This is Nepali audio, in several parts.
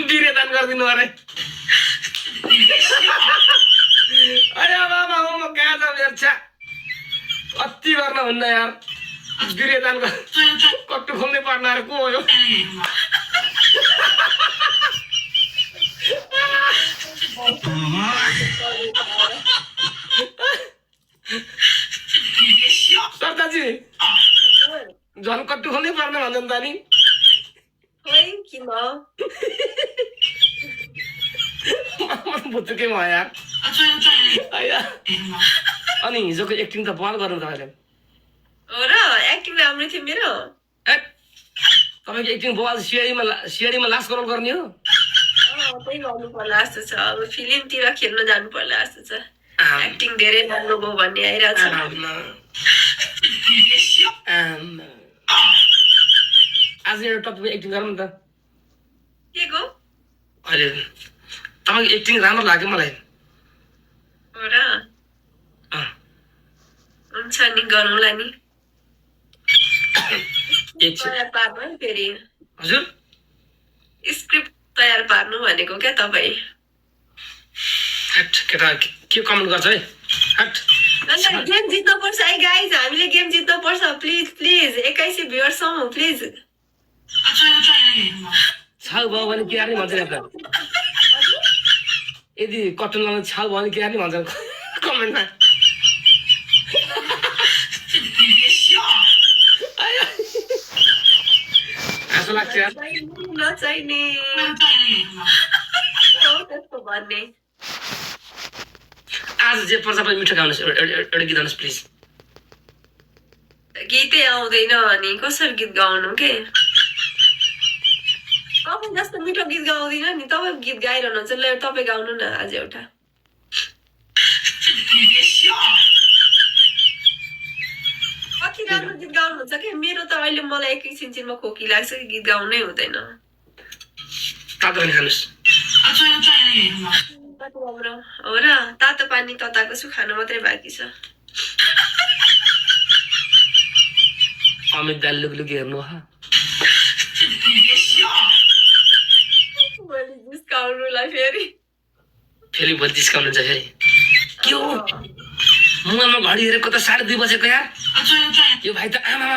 बिरेदान गरिदिनु अरे अरे बाबा म कहाँ जाऊ यार छ्या अति गर्न हुन्न यार बिरेदान कट्टु खोल्नै पर्न अरे को हो यो सरदाजी झन् कट्टु खोल्नै पर्ने भन्छ नि त नि बुझुकै भयो यार अनि हिजोको एक्टिङ त बल गर्नु तपाईँले हो र एक्टिङ राम्रो थियो मेरो तपाईँको एक्टिङ बल सिआइडीमा लास्ट रोल गर्ने हो त्यही गर्नु पर्ला जस्तो छ अब फिल्मतिर खेल्न जानु पर्ला जस्तो छ एक्टिङ धेरै राम्रो भयो भन्ने आइरहेको छ आज एउटा टपिकमा एक्टिङ गरौँ न त के को अहिले तपाईँको एक्टिङ राम्रो लाग्यो मलाई हो र हुन्छ नि गरौँला नि तयार पार्नु है फेरि हजुर स्क्रिप्ट तयार पार्नु भनेको क्या तपाईँ केटा के कमेन्ट गर्छ है गेम जित्नु पर्छ है गाइज हामीले गेम जित्नु पर्छ प्लिज प्लिज 21 भ्युअर्स हौ प्लिज छाउ भयो भने के गर्ने भन्छ यदि कटन लाउनु छाउ भयो भने के गर्ने भन्छ कमेन्टमा आशा लाग्छ नचाहिने त्यस्तो भन्ने आज जे पर्छ पनि मिठो गाउनुहोस् एउटा गीत गाउनुहोस् प्लिज गीतै आउँदैन अनि कसरी गीत गाउनु के तपाईँ जस्तो मिठो गीत गाउँदिन नि तपाईँ गीत गाइरहनुहुन्छ ल तपाईँ गाउनु न आज एउटा कति राम्रो गीत गाउनुहुन्छ कि मेरो त अहिले मलाई एकैछिनमा खोकी लाग्छ कि गीत गाउनै हुँदैन हो र तातो पानी तताएको छु खानु मात्रै बाँकी छ अमित दाल लुकलुकी हेर्नु जिस्काउनुलाई फेरि भोलि जिस्काउनु हुन्छ फेरि के हो मुहामा घडी हेरेको त 2:30 बजेको यार यो भाइ त आमा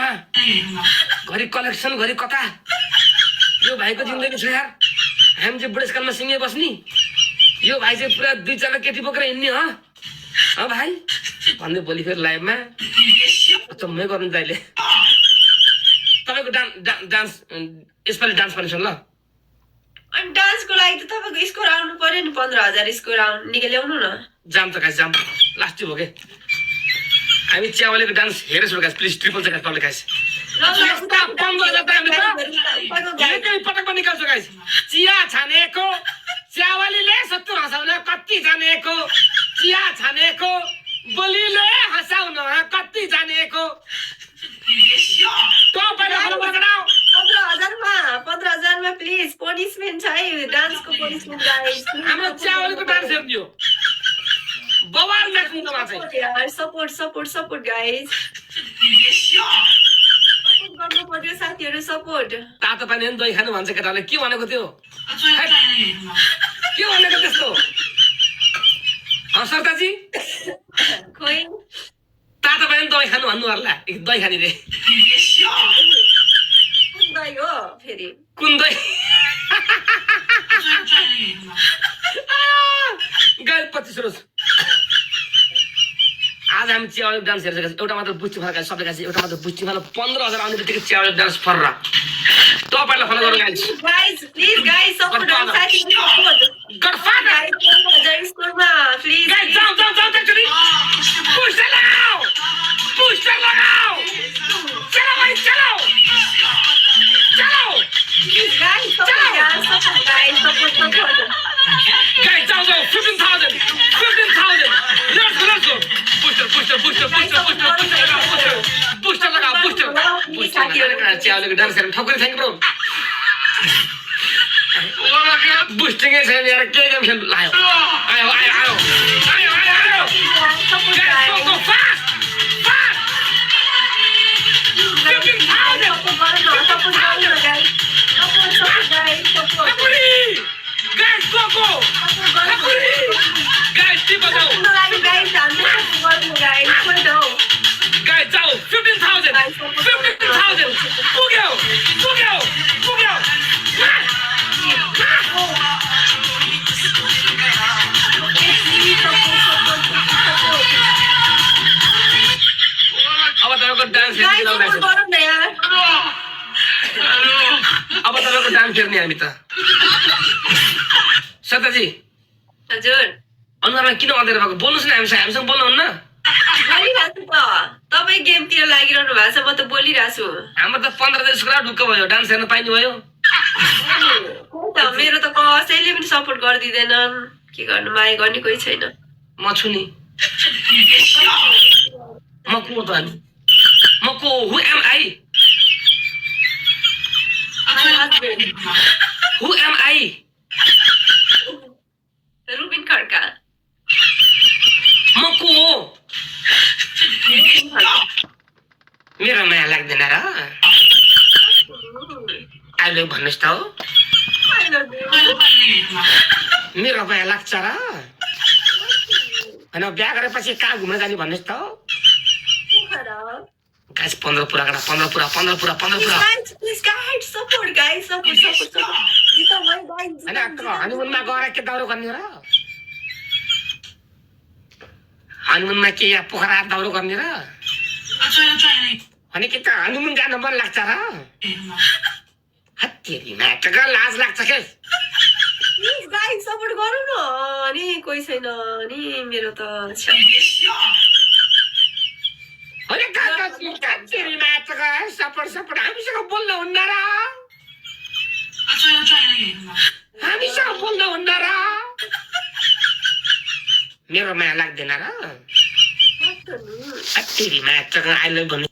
घरि कलेक्सन घरि कता यो भाइको जिन्दगी छ यार हामी चाहिँ बुढेसकालमा सिँगे बस्ने यो भाइ चाहिँ पुरा 2-4 केटी बोकेर हिँड्ने हो भाइ भन्दै भोलि फेरि लाइभमा चम्मै गर्नु त अहिले तपाईँको डान्स यसपालि डान्स पनि छ ल अनि डान्सको लागि त तपाईँको स्कोर आउनु पर्यो नि 15,000 स्कोर निकै ल्याउनु न जाम त गाइस जाम लास्ट हो के हामी च्यावालेको डान्स हेरेछौँ गाइस प्लिज ट्रिपल चाहिँ गाइस पब्लिक गाइस पटक पनि निकाल्छु गाइस चिया छानेको च्यावालीले 70 हँसाउन कति जानेको चिया छानेको बोलीले हँसाउन कति जानेको 15,000 मा प्लिज पनिशमेन्ट छ है डान्सको पनिशमेन्ट गाइस हाम्रो च्यावालीको डान्स हेर्दियो बवाल नाच्नुमा चाहिँ सपोर्ट गाइस सपोर्ट गर्नु पर्यो साथीहरु सपोर्ट तातो पानी अनि दही खानु भन्छ केटाले के भनेको थियो के भनेको त्यस्तो सरताजी खोइ तातो पानी दही खानु भन्नु होला दही खाने रे कुन दही हो फेरि कुन दही गाई 25 रोज आज हामी च्यावाले डान्स हेर्छ एउटा मात्र बुझ्छु फरक सबले गाइस एउटा मात्र बुझ्छु मतलब 15,000 आउने बित्तिकै च्यावाले डान्स फर्रा तपाईलाई फलो गर्नु गाइस प्लिज गाइस सपोर्ट गर्नु साथी सपोर्ट गडफादर 15,000 स्कोरमा प्लिज गाइस जाऊ एक्चुअली पुस्टर लगाओ चलो भाई चलो guys support guys support Guys, down go, 15,000. Let's go. Booster. च्यावाले डान्स हेर्न ठक्कै थ्यांक ब्रो बुस्टिङ छ यार के गेम खेल्नु आयो go fast 15,000 सपोर्ट गर्नु गाइस सपोर्ट गाइस फेर्ने हामी त सताजी हजुर अनुहारमा किन अँधेर भएको बोल्नुहोस् न हामीसँग बोल्नुहुन्न बोलिरहेको छु त तपाईँ गेमतिर लागिरहनु भएको छ म त बोलिरहेको छु हाम्रो त 15 दिन स्कुल ढुक्क भयो डान्स हेर्न पाइने भयो मेरो त कसैले पनि सपोर्ट गरिदिँदैनन् के गर्नु माया गर्ने कोही छैन म छु नि म को त अनि म को हु am I who am I Rubin Khadka म को हो मेरो माया लाग्दैन र अहिले भन्नुहोस् त हो मेरो माया लाग्छ र होइन बिहा गरेपछि कहाँ घुम्न जाने भन्नुहोस् त हो गाइस 15 पुरा गरा 15 पुरा हनुमनमा गएर के दाउरो गर्ने र हनुमनमा के यहाँ पोखरा दाउरो गर्ने र अनि के त हनुमन जान मन लाग्छ र हत्तेरी माटका लाज लाग्छ के सपोर्ट गरौँ न अनि कोही छैन अनि मेरो त अरे हत्तेरी माटका सपोर्ट हामीसँग बोल्न हुन्न र हामीसँग बोल्न हुन्न र मेरो माया लाग्दैन र हत्तेरी माटका अहिले भन्नु